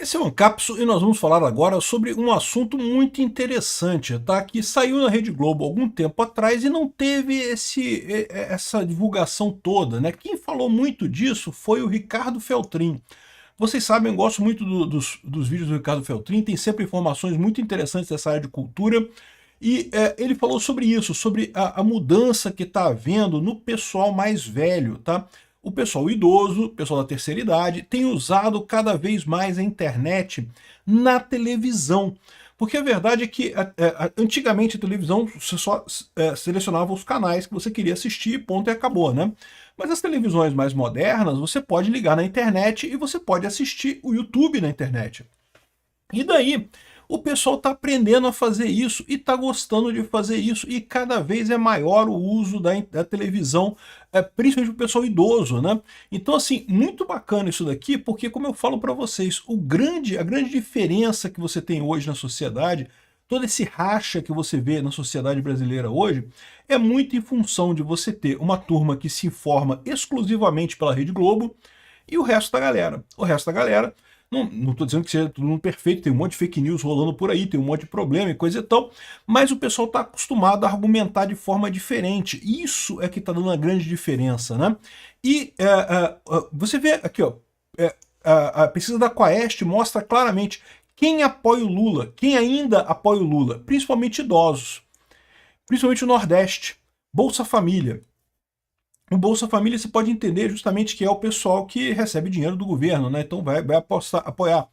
Esse é o Ancapso e nós vamos falar agora sobre um assunto muito interessante, tá? Que saiu na Rede Globo algum tempo atrás e não teve essa divulgação toda, né? Quem falou muito disso foi o Ricardo Feltrin. Vocês sabem, eu gosto muito dos vídeos do Ricardo Feltrin, tem sempre informações muito interessantes dessa área de cultura, e ele falou sobre isso, sobre a mudança que está havendo no pessoal mais velho, tá? O pessoal idoso, o pessoal da terceira idade, tem usado cada vez mais a internet na televisão. Porque a verdade é que antigamente a televisão você só selecionava os canais que você queria assistir, ponto e acabou, né? Mas as televisões mais modernas, você pode ligar na internet e você pode assistir o YouTube na internet. E daí, o pessoal está aprendendo a fazer isso e está gostando de fazer isso, e cada vez é maior o uso da televisão, principalmente para o pessoal idoso, né? Então, assim, muito bacana isso daqui, porque, como eu falo para vocês, a grande diferença que você tem hoje na sociedade, todo esse racha que você vê na sociedade brasileira hoje, é muito em função de você ter uma turma que se informa exclusivamente pela Rede Globo e o resto da galera. O resto da galera, não estou dizendo que seja tudo mundo perfeito, tem um monte de fake news rolando por aí, tem um monte de problema e coisa e tal, mas o pessoal está acostumado a argumentar de forma diferente. Isso é que está dando uma grande diferença, né? E você vê aqui, ó, a pesquisa da Quaest mostra claramente quem apoia o Lula, quem ainda apoia o Lula, principalmente idosos, principalmente o Nordeste, Bolsa Família. O Bolsa Família você pode entender justamente que é o pessoal que recebe dinheiro do governo, né? Então vai apoiar.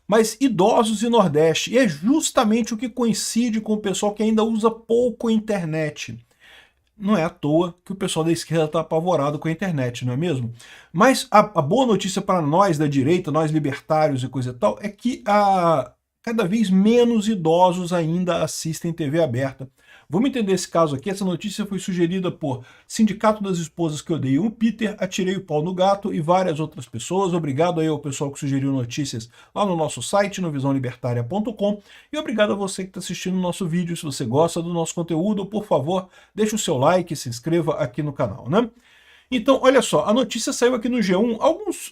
Mas idosos e Nordeste, e é justamente o que coincide com o pessoal que ainda usa pouco a internet. Não é à toa que o pessoal da esquerda está apavorado com a internet, não é mesmo? Mas a boa notícia para nós da direita, nós libertários e coisa e tal, é que cada vez menos idosos ainda assistem TV aberta. Vamos entender esse caso aqui. Essa notícia foi sugerida por Sindicato das Esposas que Odeiam o Peter, Atirei o Pau no Gato e várias outras pessoas. Obrigado aí ao pessoal que sugeriu notícias lá no nosso site, no visãolibertaria.com, e obrigado a você que está assistindo o nosso vídeo. Se você gosta do nosso conteúdo, por favor, deixe o seu like e se inscreva aqui no canal, né? Então, olha só, a notícia saiu aqui no G1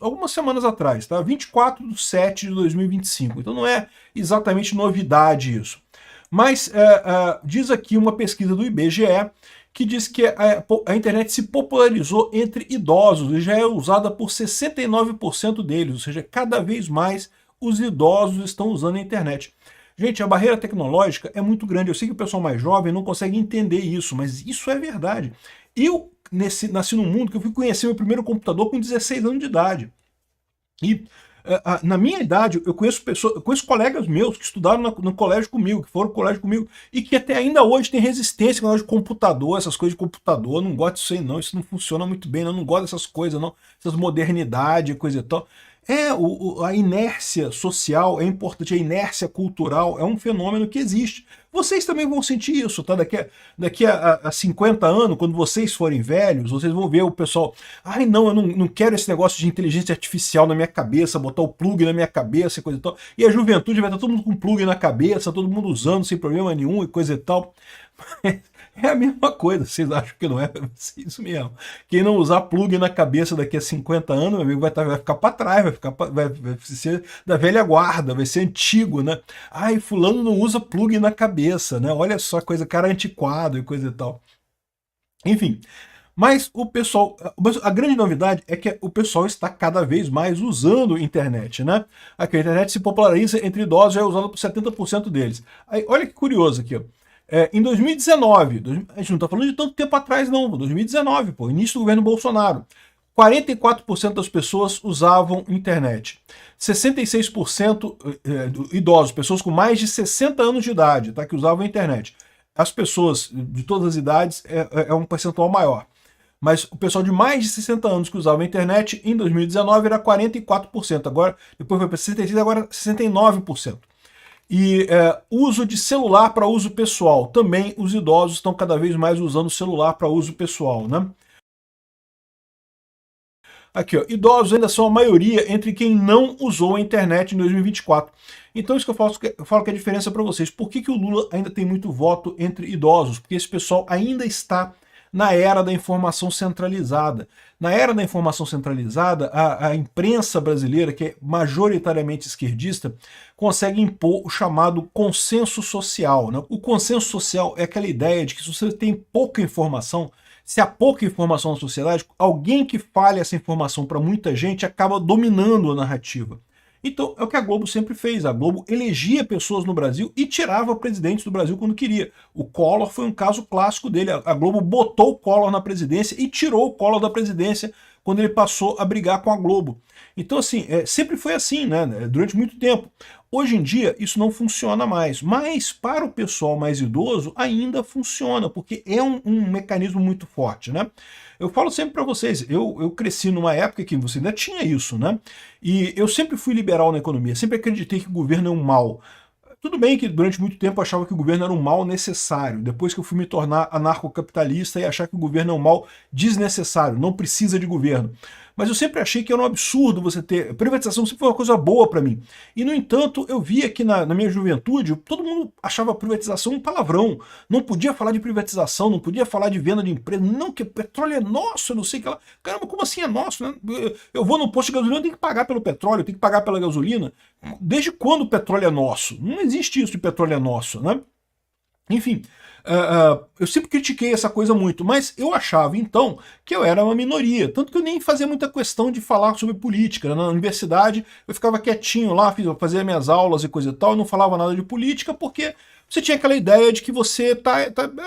algumas semanas atrás, tá? 24/7/2025. Então não é exatamente novidade isso. Mas diz aqui uma pesquisa do IBGE que diz que a internet se popularizou entre idosos e já é usada por 69% deles, ou seja, cada vez mais os idosos estão usando a internet. Gente, a barreira tecnológica é muito grande. Eu sei que o pessoal mais jovem não consegue entender isso, mas isso é verdade. Eu nasci num mundo que eu fui conhecer meu primeiro computador com 16 anos de idade. E na minha idade, eu conheço colegas meus que estudaram no colégio comigo, que foram pro colégio comigo, e que até ainda hoje tem resistência com o de computador, essas coisas de computador. Eu não gosto disso aí não, isso não funciona muito bem, eu não gosto dessas coisas não, essas modernidade e coisa e tal. A inércia social é importante, a inércia cultural é um fenômeno que existe. Vocês também vão sentir isso, tá? Daqui a 50 anos, quando vocês forem velhos, vocês vão ver o pessoal, ai não, eu não quero esse negócio de inteligência artificial na minha cabeça, botar o plug na minha cabeça e coisa e tal. E a juventude vai estar todo mundo com plug na cabeça, todo mundo usando sem problema nenhum e coisa e tal. É a mesma coisa, vocês acham que não é? Isso mesmo. Quem não usar plug na cabeça daqui a 50 anos, meu amigo, vai ficar para trás, vai ser da velha guarda, vai ser antigo, né? Ai, fulano não usa plug na cabeça, né? Olha só, coisa, cara antiquado e coisa e tal. Enfim, mas a grande novidade é que o pessoal está cada vez mais usando a internet, né? Aqui, a internet se populariza entre idosos, já é usada por 70% deles. Aí, olha que curioso aqui, ó. Em 2019, a gente não está falando de tanto tempo atrás não, 2019, pô, início do governo Bolsonaro, 44% das pessoas usavam internet, 66% idosos, pessoas com mais de 60 anos de idade, tá, que usavam a internet. As pessoas de todas as idades é um percentual maior. Mas o pessoal de mais de 60 anos que usava a internet em 2019 era 44%, agora, depois foi para 66%, agora 69%. E uso de celular para uso pessoal. Também os idosos estão cada vez mais usando o celular para uso pessoal, né? Aqui, ó, idosos ainda são a maioria entre quem não usou a internet em 2024. Então isso que eu falo que é a diferença para vocês. Por que o Lula ainda tem muito voto entre idosos? Porque esse pessoal ainda está na era da informação centralizada. Na era da informação centralizada, a imprensa brasileira, que é majoritariamente esquerdista, consegue impor o chamado consenso social, né? O consenso social é aquela ideia de que se você tem pouca informação, se há pouca informação na sociedade, alguém que fale essa informação para muita gente acaba dominando a narrativa. Então, é o que a Globo sempre fez. A Globo elegia pessoas no Brasil e tirava presidentes do Brasil quando queria. O Collor foi um caso clássico dele. A Globo botou o Collor na presidência e tirou o Collor da presidência quando ele passou a brigar com a Globo. Então, assim, sempre foi assim, né? Durante muito tempo. Hoje em dia, isso não funciona mais. Mas, para o pessoal mais idoso, ainda funciona, porque é um mecanismo muito forte, né? Eu falo sempre para vocês, eu cresci numa época que você ainda tinha isso, né? E eu sempre fui liberal na economia, sempre acreditei que o governo é um mal. Tudo bem que durante muito tempo eu achava que o governo era um mal necessário, depois que eu fui me tornar anarcocapitalista e achar que o governo é um mal desnecessário, não precisa de governo. Mas eu sempre achei que era um absurdo você ter... Privatização sempre foi uma coisa boa para mim. E, no entanto, eu via que na minha juventude, todo mundo achava privatização um palavrão. Não podia falar de privatização, não podia falar de venda de empresa. Não, que o petróleo é nosso, eu não sei o que lá. Caramba, como assim é nosso? Né? Eu vou no posto de gasolina, eu tenho que pagar pelo petróleo, eu tenho que pagar pela gasolina. Desde quando o petróleo é nosso? Não existe isso de petróleo é nosso, né? Enfim, eu sempre critiquei essa coisa muito, mas eu achava então que eu era uma minoria, tanto que eu nem fazia muita questão de falar sobre política. Na universidade eu ficava quietinho lá, fazia minhas aulas e coisa e tal, e não falava nada de política, porque você tinha aquela ideia de que você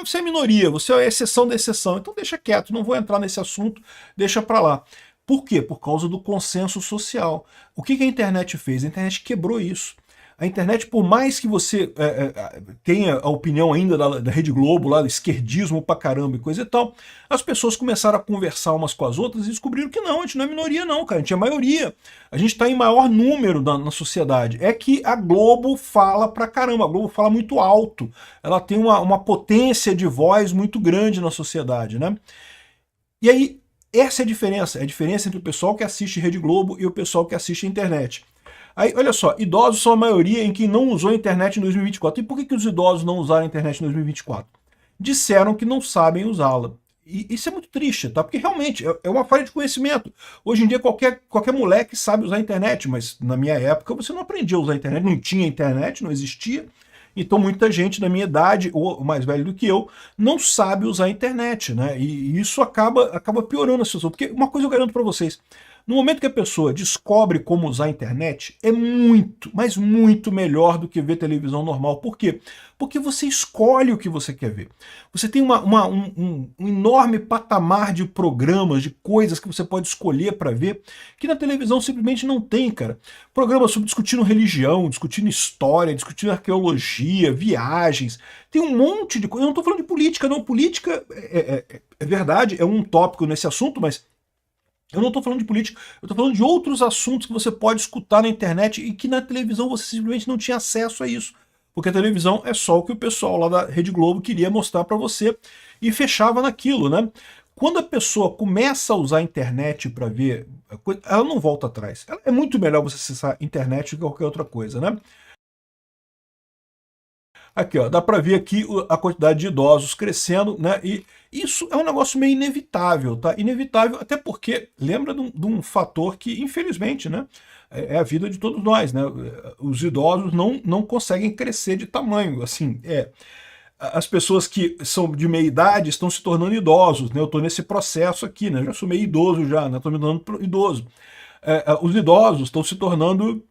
você é minoria, você é a exceção da exceção, então deixa quieto, não vou entrar nesse assunto, deixa pra lá. Por quê? Por causa do consenso social. O que a internet fez? A internet quebrou isso. A internet, por mais que você tenha a opinião ainda da Rede Globo, lá, do esquerdismo pra caramba e coisa e tal, as pessoas começaram a conversar umas com as outras e descobriram que não, a gente não é minoria não, cara, a gente é maioria. A gente está em maior número na sociedade. É que a Globo fala pra caramba, a Globo fala muito alto. Ela tem uma potência de voz muito grande na sociedade, né? E aí, essa é a diferença entre o pessoal que assiste Rede Globo e o pessoal que assiste a internet. Aí, olha só, idosos são a maioria em quem não usou a internet em 2024. E por que os idosos não usaram a internet em 2024? Disseram que não sabem usá-la. E isso é muito triste, tá? Porque realmente é uma falha de conhecimento. Hoje em dia qualquer moleque sabe usar a internet, mas na minha época você não aprendia a usar a internet, não tinha internet, não existia. Então muita gente da minha idade, ou mais velho do que eu, não sabe usar a internet, né? E isso acaba piorando a situação. Porque uma coisa eu garanto para vocês, no momento que a pessoa descobre como usar a internet, é muito, mas muito melhor do que ver televisão normal. Por quê? Porque você escolhe o que você quer ver. Você tem um enorme patamar de programas, de coisas que você pode escolher para ver, que na televisão simplesmente não tem, cara. Programas sobre discutindo religião, discutindo história, discutindo arqueologia, viagens. Tem um monte de coisa. Eu não estou falando de política, não. Política é verdade, é um tópico nesse assunto, mas eu não estou falando de política, eu estou falando de outros assuntos que você pode escutar na internet e que na televisão você simplesmente não tinha acesso a isso. Porque a televisão é só o que o pessoal lá da Rede Globo queria mostrar para você e fechava naquilo, né? Quando a pessoa começa a usar a internet para ver, ela não volta atrás. É muito melhor você acessar a internet do que qualquer outra coisa, né? Aqui, ó, dá para ver aqui a quantidade de idosos crescendo, né? E isso é um negócio meio inevitável, tá? Inevitável, até porque lembra de um fator que, infelizmente, né? É a vida de todos nós, né? Os idosos não conseguem crescer de tamanho, assim, as pessoas que são de meia idade estão se tornando idosos, né? Eu estou nesse processo aqui, né? Eu já sou meio idoso já, né? Estou me tornando idoso. Os idosos estão se tornando,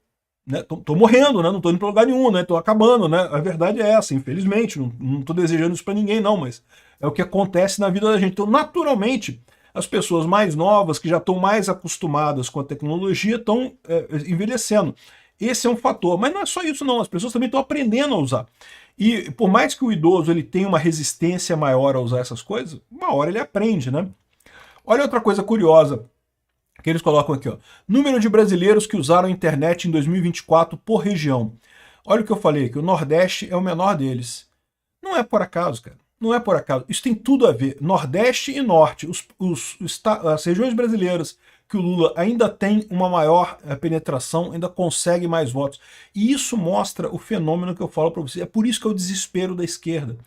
né, tô morrendo, né, não tô indo para lugar nenhum, né, tô acabando, né, a verdade é essa, infelizmente, não tô desejando isso para ninguém não, mas é o que acontece na vida da gente. Então, naturalmente, as pessoas mais novas, que já estão mais acostumadas com a tecnologia, estão envelhecendo. Esse é um fator, mas não é só isso não, as pessoas também estão aprendendo a usar. E por mais que o idoso ele tenha uma resistência maior a usar essas coisas, uma hora ele aprende, né. Olha outra coisa curiosa, que eles colocam aqui, ó. Número de brasileiros que usaram a internet em 2024 por região. Olha o que eu falei, que o Nordeste é o menor deles. Não é por acaso, cara. Não é por acaso. Isso tem tudo a ver. Nordeste e Norte. As regiões brasileiras que o Lula ainda tem uma maior penetração, ainda consegue mais votos. E isso mostra o fenômeno que eu falo para vocês. É por isso que é o desespero da esquerda.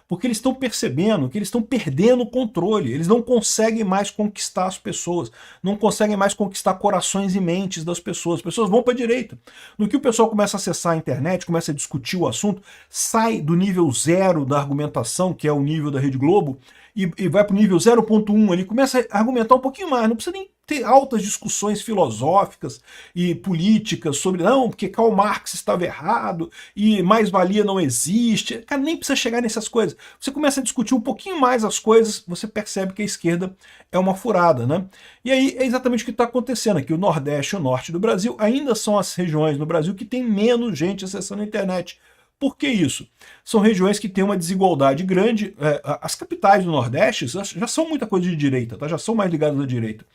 Porque eles estão percebendo que eles estão perdendo o controle, eles não conseguem mais conquistar as pessoas, não conseguem mais conquistar corações e mentes das pessoas. As pessoas vão para a direita. No que o pessoal começa a acessar a internet, começa a discutir o assunto, sai do nível 0 da argumentação, que é o nível da Rede Globo, e vai para o nível 0.1 ali, começa a argumentar um pouquinho mais, não precisa nem ter altas discussões filosóficas e políticas sobre, não, porque Karl Marx estava errado e mais-valia não existe. Cara, nem precisa chegar nessas coisas. Você começa a discutir um pouquinho mais as coisas, você percebe que a esquerda é uma furada, né? E aí é exatamente o que está acontecendo aqui. O Nordeste e o Norte do Brasil ainda são as regiões no Brasil que tem menos gente acessando a internet. Por que isso? São regiões que têm uma desigualdade grande. As capitais do Nordeste já são muita coisa de direita, tá? Já são mais ligadas à direita.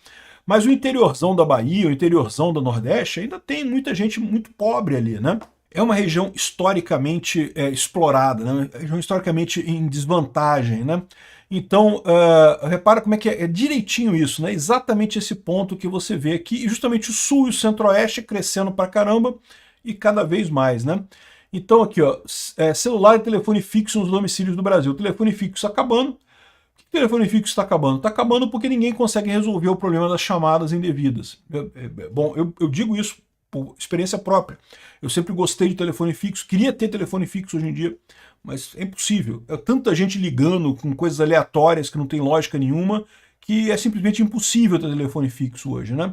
Mas o interiorzão da Bahia, o interiorzão do Nordeste, ainda tem muita gente muito pobre ali, né? É uma região historicamente explorada, né? Uma região historicamente em desvantagem, né? Então, repara como é que é direitinho isso, né? Exatamente esse ponto que você vê aqui, e justamente o Sul e o Centro-Oeste crescendo pra caramba e cada vez mais, né? Então aqui, ó, celular e telefone fixo nos domicílios do Brasil. O telefone fixo acabando. Por que o telefone fixo está acabando? Está acabando porque ninguém consegue resolver o problema das chamadas indevidas. Bom, eu digo isso por experiência própria. Eu sempre gostei de telefone fixo, queria ter telefone fixo hoje em dia, mas é impossível. É tanta gente ligando com coisas aleatórias que não tem lógica nenhuma, que é simplesmente impossível ter telefone fixo hoje, né?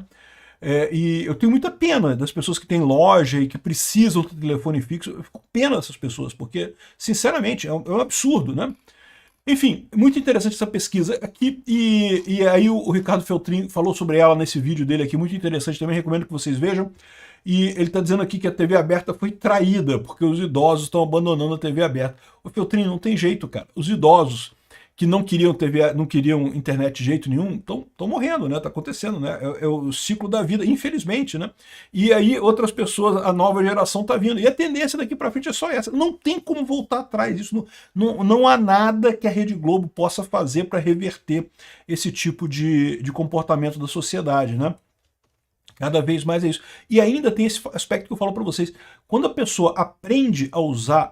E eu tenho muita pena das pessoas que têm loja e que precisam ter telefone fixo. Eu fico com pena dessas pessoas, porque, sinceramente, é um absurdo, né? Enfim, muito interessante essa pesquisa aqui, e aí o Ricardo Feltrin falou sobre ela nesse vídeo dele aqui, muito interessante também, recomendo que vocês vejam. E ele está dizendo aqui que a TV aberta foi traída, porque os idosos estão abandonando a TV aberta. Ô Feltrin, não tem jeito, cara. Os idosos que não queriam TV, não queriam internet de jeito nenhum, estão morrendo, né? Tá acontecendo, né? É o ciclo da vida, infelizmente, né? E aí outras pessoas, a nova geração tá vindo. E a tendência daqui para frente é só essa. Não tem como voltar atrás. Isso não há nada que a Rede Globo possa fazer para reverter esse tipo de comportamento da sociedade, né? Cada vez mais é isso. E ainda tem esse aspecto que eu falo para vocês. Quando a pessoa aprende a usar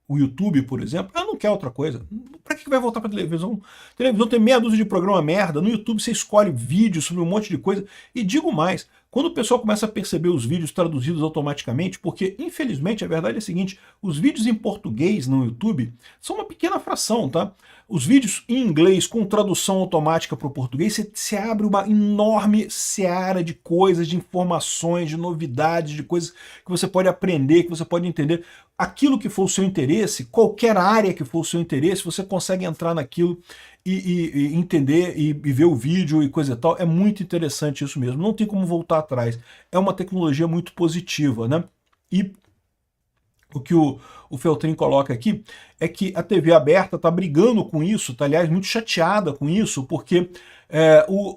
o YouTube, por exemplo, ela não quer outra coisa. Para que vai voltar para televisão? Televisão tem meia dúzia de programa merda. No YouTube você escolhe vídeos sobre um monte de coisa. E digo mais, quando o pessoal começa a perceber os vídeos traduzidos automaticamente, porque infelizmente a verdade é a seguinte, os vídeos em português no YouTube são uma pequena fração, tá? Os vídeos em inglês com tradução automática para o português, você abre uma enorme seara de coisas, de informações, de novidades, de coisas que você pode aprender, que você pode entender. Aquilo que for o seu interesse, qualquer área que for o seu interesse, você consegue entrar naquilo e entender e ver o vídeo e coisa e tal. É muito interessante isso mesmo, não tem como voltar atrás. É uma tecnologia muito positiva, né? E o que o Feltrin coloca aqui é que a TV aberta está brigando com isso, está, aliás, muito chateada com isso, porque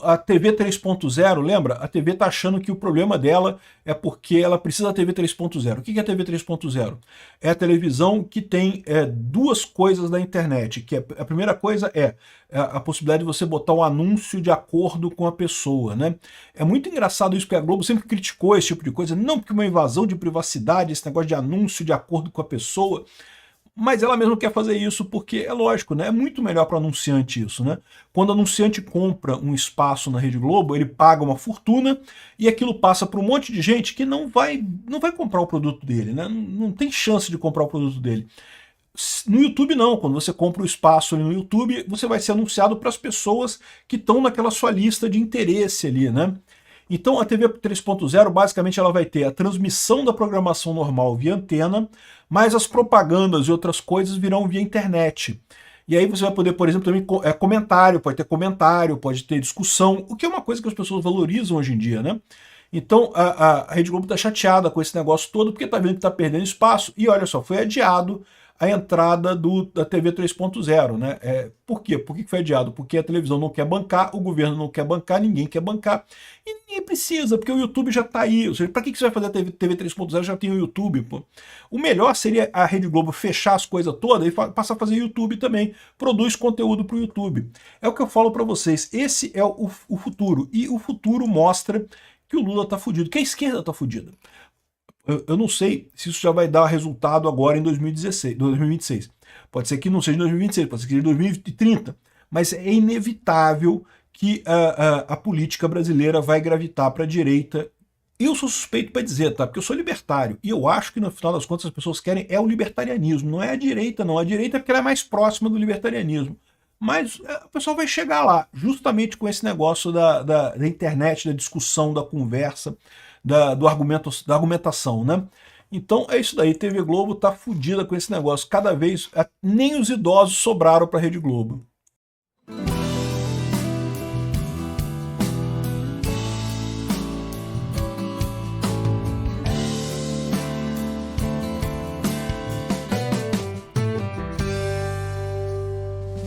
a TV 3.0, lembra? A TV está achando que o problema dela é porque ela precisa da TV 3.0. O que é a TV 3.0? É a televisão que tem duas coisas da internet, que a primeira coisa é a possibilidade de você botar o anúncio de acordo com a pessoa, né? É muito engraçado isso, porque a Globo sempre criticou esse tipo de coisa, não porque é uma invasão de privacidade, esse negócio de anúncio de acordo com a pessoa, mas ela mesmo quer fazer isso porque é lógico, né? É muito melhor para o anunciante isso, né? Quando o anunciante compra um espaço na Rede Globo, ele paga uma fortuna e aquilo passa para um monte de gente que não vai comprar o produto dele, né? Não tem chance de comprar o produto dele. No YouTube não, quando você compra o espaço ali no YouTube, você vai ser anunciado para as pessoas que estão naquela sua lista de interesse ali, né? Então a TV 3.0 basicamente ela vai ter a transmissão da programação normal via antena, mas as propagandas e outras coisas virão via internet. E aí você vai poder, por exemplo, também comentário, pode ter discussão, o que é uma coisa que as pessoas valorizam hoje em dia, né? Então a Rede Globo está chateada com esse negócio todo porque está vendo que está perdendo espaço e olha só, foi adiado a entrada da TV 3.0, né? Por quê? Por que foi adiado? Porque a televisão não quer bancar, o governo não quer bancar, ninguém quer bancar, e ninguém precisa, porque o YouTube já está aí. Ou seja, para que você vai fazer a TV 3.0? Já tem o YouTube, pô. O melhor seria a Rede Globo fechar as coisas todas e passar a fazer YouTube também. Produz conteúdo para o YouTube. É o que eu falo para vocês. Esse é o futuro. E o futuro mostra que o Lula está fudido, que a esquerda está fudida. Eu não sei se isso já vai dar resultado agora em 2026. Pode ser que não seja em 2026, pode ser que seja em 2030. Mas é inevitável que a política brasileira vai gravitar para a direita. Eu sou suspeito para dizer, tá? Porque eu sou libertário. E eu acho que no final das contas as pessoas querem o libertarianismo. Não é a direita, não. A direita é porque ela é mais próxima do libertarianismo. Mas o pessoal vai chegar lá, justamente com esse negócio da internet, da discussão, da conversa, da argumentação, né? Então é isso daí, TV Globo tá fudida com esse negócio. Cada vez, nem os idosos sobraram para a Rede Globo.